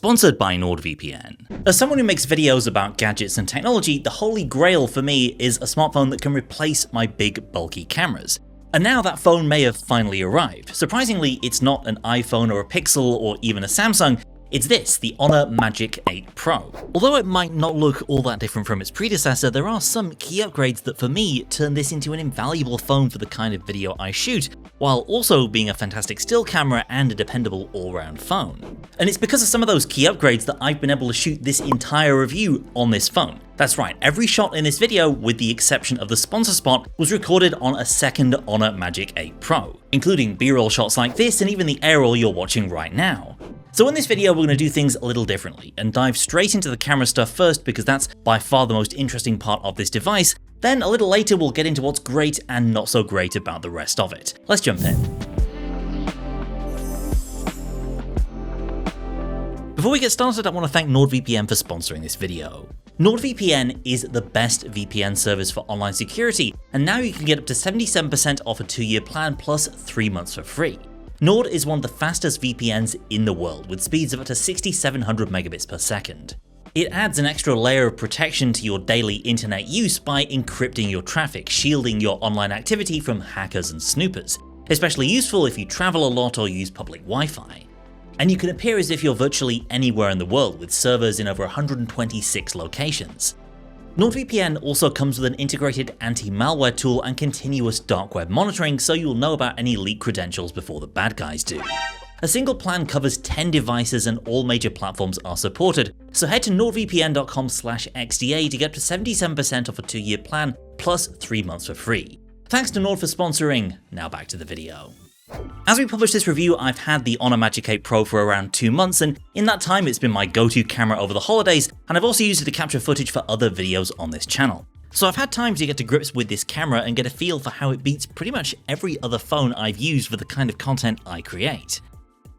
sponsored by NordVPN. As someone who makes videos about gadgets and technology, the holy grail for me is a smartphone that can replace my big bulky cameras. And now that phone may have finally arrived. Surprisingly, it's not an iPhone or a Pixel or even a Samsung. It's this, the Honor Magic 8 Pro. Although it might not look all that different from its predecessor, there are some key upgrades that for me turn this into an invaluable phone for the kind of video I shoot, while also being a fantastic still camera and a dependable all-round phone. And it's because of some of those key upgrades that I've been able to shoot this entire review on this phone. That's right, every shot in this video, with the exception of the sponsor spot, was recorded on a second Honor Magic 8 Pro, including B-roll shots like this and even the A-roll you're watching right now. So in this video we're going to do things a little differently and dive straight into the camera stuff first because that's by far the most interesting part of this device. Then a little later we'll get into what's great and not so great about the rest of it. Let's jump in. Before we get started, I want to thank NordVPN for sponsoring this video. NordVPN is the best VPN service for online security, and now you can get up to 77% off a 2-year plan plus 3 months for free. Nord is one of the fastest VPNs in the world, with speeds of up to 6,700 megabits per second. It adds an extra layer of protection to your daily internet use by encrypting your traffic, shielding your online activity from hackers and snoopers, especially useful if you travel a lot or use public Wi-Fi. And you can appear as if you're virtually anywhere in the world with servers in over 126 locations. NordVPN also comes with an integrated anti-malware tool and continuous dark web monitoring, so you'll know about any leaked credentials before the bad guys do. A single plan covers 10 devices and all major platforms are supported, so head to nordvpn.com/xda to get up to 77% off a 2-year plan plus 3 months for free. Thanks to Nord for sponsoring. Now back to the video. As we publish this review, I've had the Honor Magic 8 Pro for around 2 months, and in that time it's been my go-to camera over the holidays, and I've also used it to capture footage for other videos on this channel. So I've had time to get to grips with this camera and get a feel for how it beats pretty much every other phone I've used for the kind of content I create.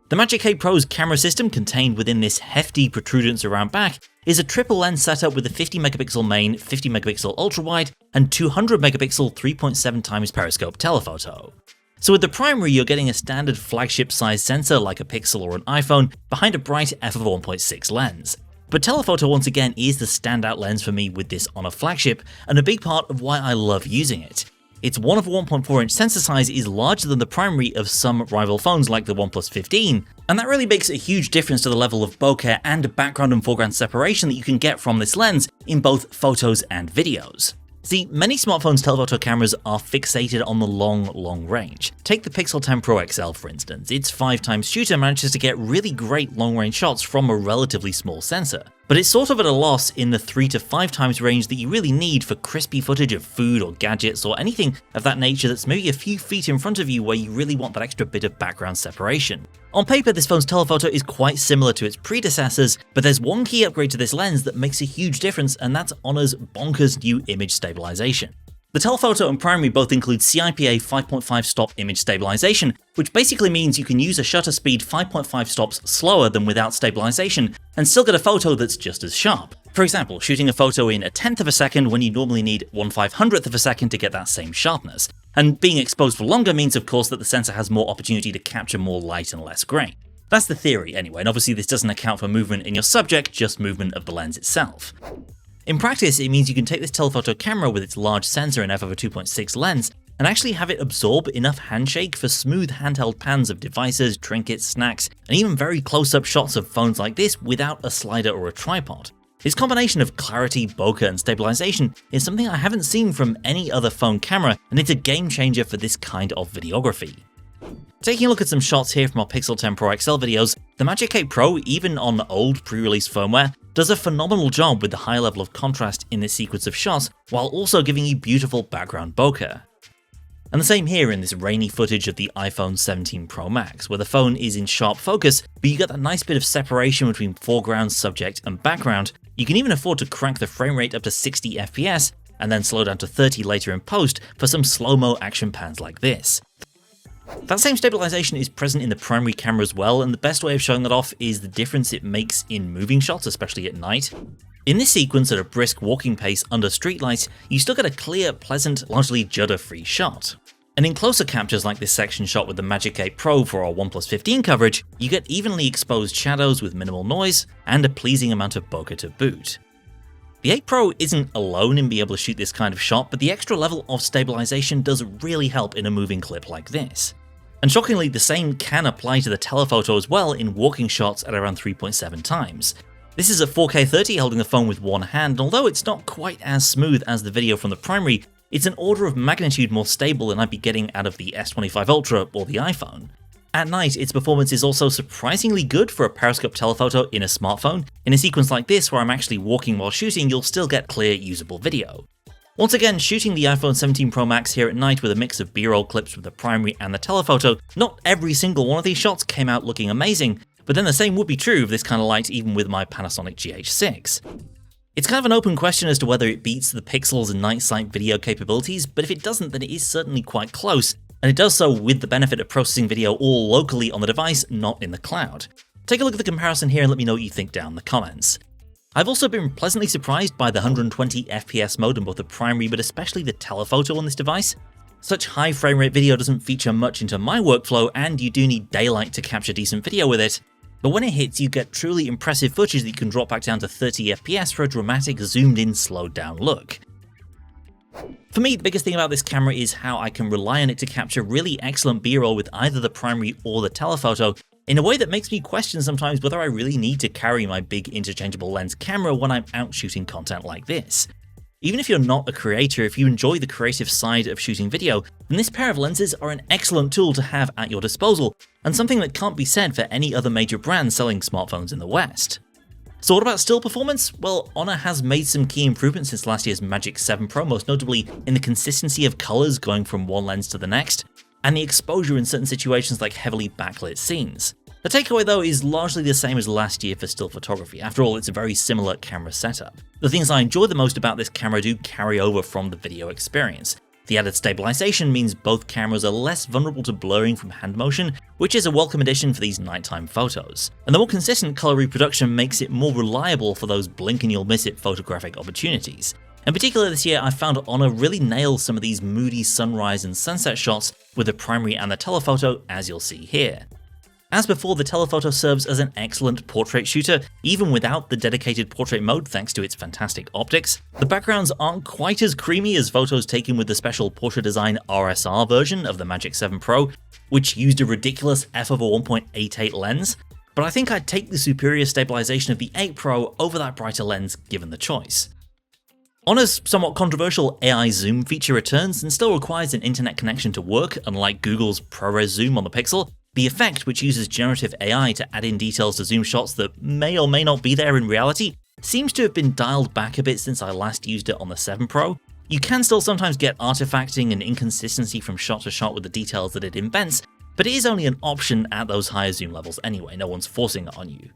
The Magic 8 Pro's camera system, contained within this hefty protrudence around back, is a triple lens setup with a 50 megapixel main, 50 megapixel ultra-wide, and 200 megapixel 3.7x periscope telephoto. So with the primary, you're getting a standard flagship size sensor like a Pixel or an iPhone behind a bright f/1.6 lens. But telephoto once again is the standout lens for me with this Honor flagship, and a big part of why I love using it. Its 1/1.4-inch sensor size is larger than the primary of some rival phones like the OnePlus 15, and that really makes a huge difference to the level of bokeh and background and foreground separation that you can get from this lens in both photos and videos. See, many smartphones' telephoto cameras are fixated on the long range. Take the Pixel 10 Pro XL for instance. Its 5x shooter manages to get really great long-range shots from a relatively small sensor. But it's sort of at a loss in the 3 to 5x range that you really need for crispy footage of food or gadgets or anything of that nature that's maybe a few feet in front of you where you really want that extra bit of background separation. On paper, this phone's telephoto is quite similar to its predecessors, but there's one key upgrade to this lens that makes a huge difference, and that's Honor's bonkers new image stabilization. The telephoto and primary both include CIPA 5.5 stop image stabilization, which basically means you can use a shutter speed 5.5 stops slower than without stabilization and still get a photo that's just as sharp. For example, shooting a photo in 1/10 of a second when you normally need 1/500th of a second to get that same sharpness. And being exposed for longer means, of course, that the sensor has more opportunity to capture more light and less grain. That's the theory anyway, and obviously this doesn't account for movement in your subject, just movement of the lens itself. In practice, it means you can take this telephoto camera with its large sensor and f/2.6 lens and actually have it absorb enough handshake for smooth handheld pans of devices, trinkets, snacks, and even very close-up shots of phones like this without a slider or a tripod. This combination of clarity, bokeh, and stabilization is something I haven't seen from any other phone camera, and it's a game changer for this kind of videography. Taking a look at some shots here from our Pixel 10 Pro XL videos, the Magic 8 Pro, even on old pre-release firmware, does a phenomenal job with the high level of contrast in this sequence of shots, while also giving you beautiful background bokeh. And the same here in this rainy footage of the iPhone 17 Pro Max, where the phone is in sharp focus, but you get that nice bit of separation between foreground, subject, and background. You can even afford to crank the frame rate up to 60 FPS, and then slow down to 30 later in post for some slow-mo action pans like this. That same stabilization is present in the primary camera as well, and the best way of showing that off is the difference it makes in moving shots, especially at night. In this sequence at a brisk walking pace under streetlights, you still get a clear, pleasant, largely judder-free shot. And in closer captures like this section shot with the Magic 8 Pro for our OnePlus 15 coverage, you get evenly exposed shadows with minimal noise and a pleasing amount of bokeh to boot. The 8 Pro isn't alone in being able to shoot this kind of shot, but the extra level of stabilization does really help in a moving clip like this. And shockingly, the same can apply to the telephoto as well in walking shots at around 3.7 times. This is at 4K 30 holding the phone with one hand, and although it's not quite as smooth as the video from the primary, it's an order of magnitude more stable than I'd be getting out of the S25 Ultra or the iPhone. At night, its performance is also surprisingly good for a periscope telephoto in a smartphone. In a sequence like this where I'm actually walking while shooting, you'll still get clear, usable video. Once again, shooting the iPhone 17 Pro Max here at night with a mix of B-roll clips with the primary and the telephoto, not every single one of these shots came out looking amazing, but then the same would be true of this kind of light even with my Panasonic GH6. It's kind of an open question as to whether it beats the Pixel's night sight video capabilities, but if it doesn't, then it is certainly quite close, and it does so with the benefit of processing video all locally on the device, not in the cloud. Take a look at the comparison here and let me know what you think down in the comments. I've also been pleasantly surprised by the 120 FPS mode in both the primary but especially the telephoto on this device. Such high frame rate video doesn't feature much into my workflow, and you do need daylight to capture decent video with it, but when it hits you get truly impressive footage that you can drop back down to 30 FPS for a dramatic zoomed in slowed down look. For me, the biggest thing about this camera is how I can rely on it to capture really excellent B-roll with either the primary or the telephoto, in a way that makes me question sometimes whether I really need to carry my big interchangeable lens camera when I'm out shooting content like this. Even if you're not a creator, if you enjoy the creative side of shooting video, then this pair of lenses are an excellent tool to have at your disposal, and something that can't be said for any other major brand selling smartphones in the West. So what about still performance? Well, Honor has made some key improvements since last year's Magic 7 Pro, most notably in the consistency of colors going from one lens to the next, and the exposure in certain situations like heavily backlit scenes. The takeaway though is largely the same as last year for still photography. After all, it's a very similar camera setup. The things I enjoy the most about this camera do carry over from the video experience. The added stabilization means both cameras are less vulnerable to blurring from hand motion, which is a welcome addition for these nighttime photos. And the more consistent color reproduction makes it more reliable for those blink and you'll miss it photographic opportunities. In particular this year, I found Honor really nails some of these moody sunrise and sunset shots with the primary and the telephoto, as you'll see here. As before, the telephoto serves as an excellent portrait shooter, even without the dedicated portrait mode thanks to its fantastic optics. The backgrounds aren't quite as creamy as photos taken with the special Portrait Design RSR version of the Magic 7 Pro, which used a ridiculous f/1.88 lens, but I think I'd take the superior stabilization of the 8 Pro over that brighter lens given the choice. Honor's somewhat controversial AI zoom feature returns and still requires an internet connection to work, unlike Google's ProRes zoom on the Pixel. The effect, which uses generative AI to add in details to zoom shots that may or may not be there in reality, seems to have been dialed back a bit since I last used it on the 7 Pro. You can still sometimes get artifacting and inconsistency from shot to shot with the details that it invents, but it is only an option at those higher zoom levels anyway, no one's forcing it on you.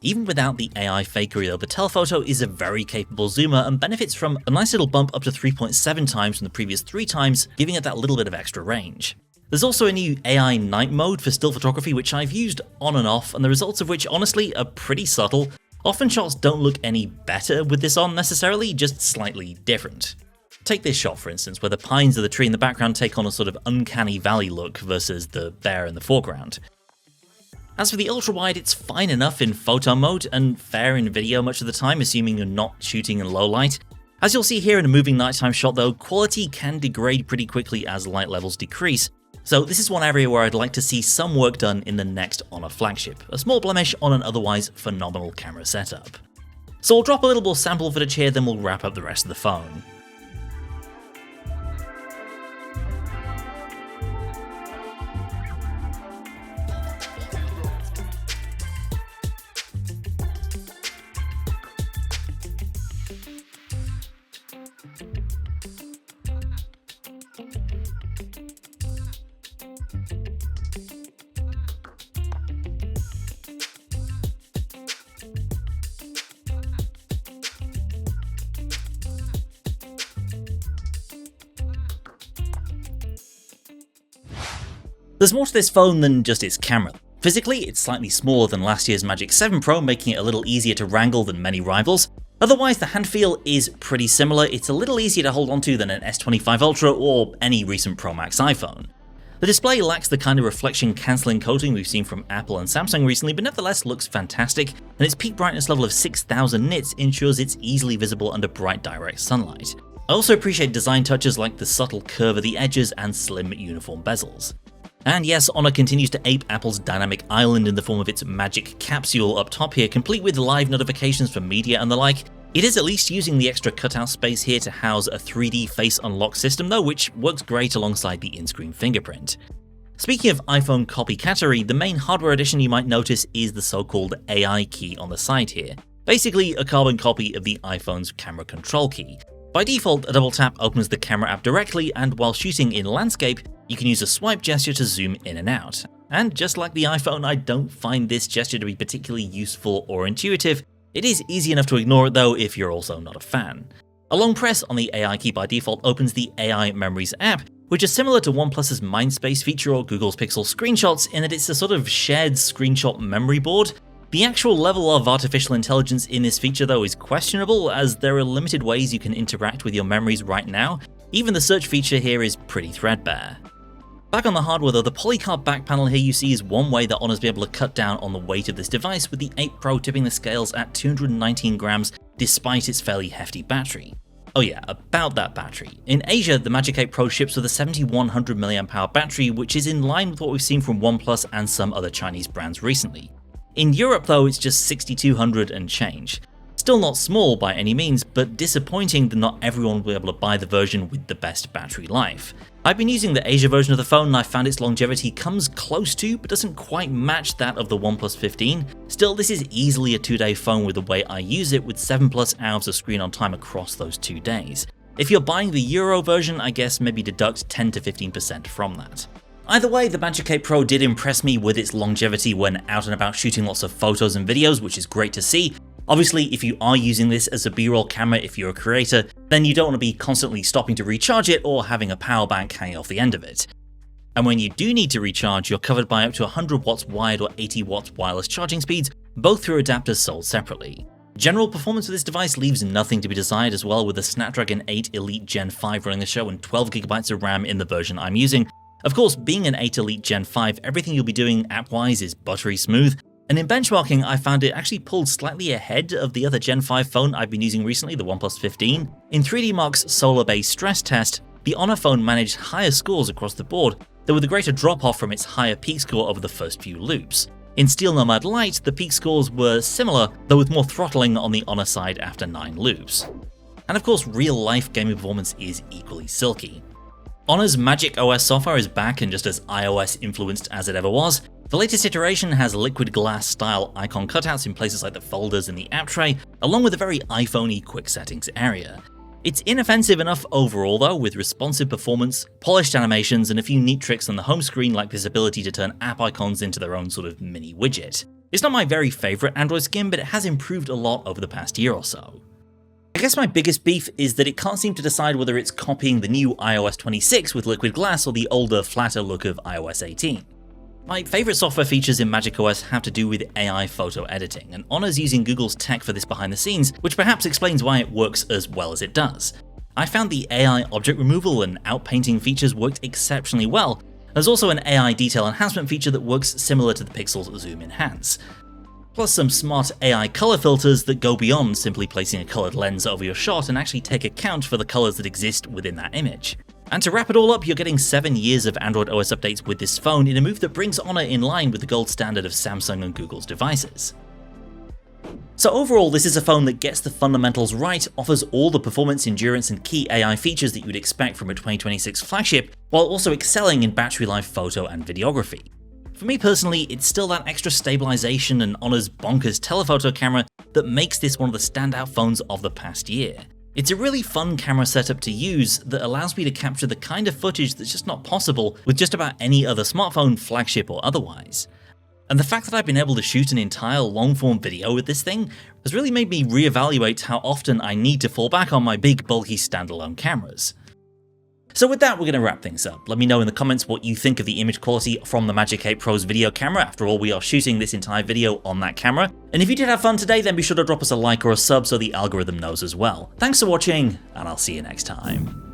Even without the AI fakery though, the telephoto is a very capable zoomer and benefits from a nice little bump up to 3.7 times from the previous 3 times, giving it that little bit of extra range. There's also a new AI night mode for still photography which I've used on and off, and the results of which honestly are pretty subtle. Often shots don't look any better with this on necessarily, just slightly different. Take this shot for instance, where the pines of the tree in the background take on a sort of uncanny valley look versus the bear in the foreground. As for the ultra-wide, it's fine enough in photo mode and fair in video much of the time, assuming you're not shooting in low light. As you'll see here in a moving nighttime shot though, quality can degrade pretty quickly as light levels decrease. So this is one area where I'd like to see some work done in the next Honor flagship, a small blemish on an otherwise phenomenal camera setup. So we'll drop a little more sample footage here, then we'll wrap up the rest of the phone. There's more to this phone than just its camera. Physically, it's slightly smaller than last year's Magic 7 Pro, making it a little easier to wrangle than many rivals. Otherwise, the hand feel is pretty similar. It's a little easier to hold onto than an S25 Ultra or any recent Pro Max iPhone. The display lacks the kind of reflection cancelling coating we've seen from Apple and Samsung recently, but nevertheless looks fantastic, and its peak brightness level of 6000 nits ensures it's easily visible under bright direct sunlight. I also appreciate design touches like the subtle curve of the edges and slim uniform bezels. And yes, Honor continues to ape Apple's dynamic island in the form of its magic capsule up top here, complete with live notifications for media and the like. It is at least using the extra cutout space here to house a 3D face unlock system though, which works great alongside the in-screen fingerprint. Speaking of iPhone copycattery, the main hardware addition you might notice is the so-called AI key on the side here. Basically a carbon copy of the iPhone's camera control key. By default, a double tap opens the camera app directly, and while shooting in landscape, you can use a swipe gesture to zoom in and out. And just like the iPhone, I don't find this gesture to be particularly useful or intuitive. It is easy enough to ignore it though if you're also not a fan. A long press on the AI key by default opens the AI Memories app, which is similar to OnePlus's Mindspace feature or Google's Pixel Screenshots in that it's a sort of shared screenshot memory board. The actual level of artificial intelligence in this feature though is questionable, as there are limited ways you can interact with your memories right now. Even the search feature here is pretty threadbare. Back on the hardware though, the polycarb back panel here you see is one way that Honor's been able to cut down on the weight of this device, with the 8 Pro tipping the scales at 219 grams despite its fairly hefty battery. Oh yeah, about that battery. In Asia, the Magic 8 Pro ships with a 7100 mAh battery, which is in line with what we've seen from OnePlus and some other Chinese brands recently. In Europe though, it's just 6200 and change. Still not small by any means, but disappointing that not everyone will be able to buy the version with the best battery life. I've been using the Asia version of the phone and I found its longevity comes close to, but doesn't quite match that of the OnePlus 15. Still, this is easily a 2-day phone with the way I use it, with 7+ hours of screen on time across those 2 days. If you're buying the Euro version, I guess maybe deduct 10 to 15% from that. Either way, the Magic 8 Pro did impress me with its longevity when out and about shooting lots of photos and videos, which is great to see. Obviously, if you are using this as a B-roll camera if you're a creator, then you don't want to be constantly stopping to recharge it or having a power bank hanging off the end of it. And when you do need to recharge, you're covered by up to 100 watts wired or 80 watts wireless charging speeds, both through adapters sold separately. General performance of this device leaves nothing to be desired as well, with a Snapdragon 8 Elite Gen 5 running the show and 12GB of RAM in the version I'm using. Of course, being an 8 Elite Gen 5, everything you'll be doing app-wise is buttery smooth, and in benchmarking I found it actually pulled slightly ahead of the other Gen 5 phone I've been using recently, the OnePlus 15. In 3D Mark's solar-based stress test, the Honor phone managed higher scores across the board, though with a greater drop-off from its higher peak score over the first few loops. In Steel Nomad Lite, the peak scores were similar, though with more throttling on the Honor side after 9 loops. And of course, real-life gaming performance is equally silky. Honor's Magic OS software is back and just as iOS influenced as it ever was. The latest iteration has liquid glass style icon cutouts in places like the folders and the app tray, along with a very iPhone-y quick settings area. It's inoffensive enough overall though, with responsive performance, polished animations, and a few neat tricks on the home screen like this ability to turn app icons into their own sort of mini widget. It's not my very favourite Android skin, but it has improved a lot over the past year or so. I guess my biggest beef is that it can't seem to decide whether it's copying the new iOS 26 with liquid glass or the older, flatter look of iOS 18. My favourite software features in macOS have to do with AI photo editing, and Honor's using Google's tech for this behind the scenes, which perhaps explains why it works as well as it does. I found the AI object removal and outpainting features worked exceptionally well. There's also an AI detail enhancement feature that works similar to the Pixel's zoom enhance. Plus some smart AI color filters that go beyond simply placing a colored lens over your shot and actually take account for the colors that exist within that image. And to wrap it all up, you're getting 7 years of Android OS updates with this phone in a move that brings Honor in line with the gold standard of Samsung and Google's devices. So overall, this is a phone that gets the fundamentals right, offers all the performance, endurance, and key AI features that you would expect from a 2026 flagship, while also excelling in battery life, photo, and videography. For me personally, it's still that extra stabilization and Honor's bonkers telephoto camera that makes this one of the standout phones of the past year. It's a really fun camera setup to use that allows me to capture the kind of footage that's just not possible with just about any other smartphone, flagship or otherwise. And the fact that I've been able to shoot an entire long-form video with this thing has really made me reevaluate how often I need to fall back on my big bulky standalone cameras. So with that, we're going to wrap things up. Let me know in the comments what you think of the image quality from the Magic 8 Pro's video camera. After all, we are shooting this entire video on that camera. And if you did have fun today, then be sure to drop us a like or a sub so the algorithm knows as well. Thanks for watching, and I'll see you next time.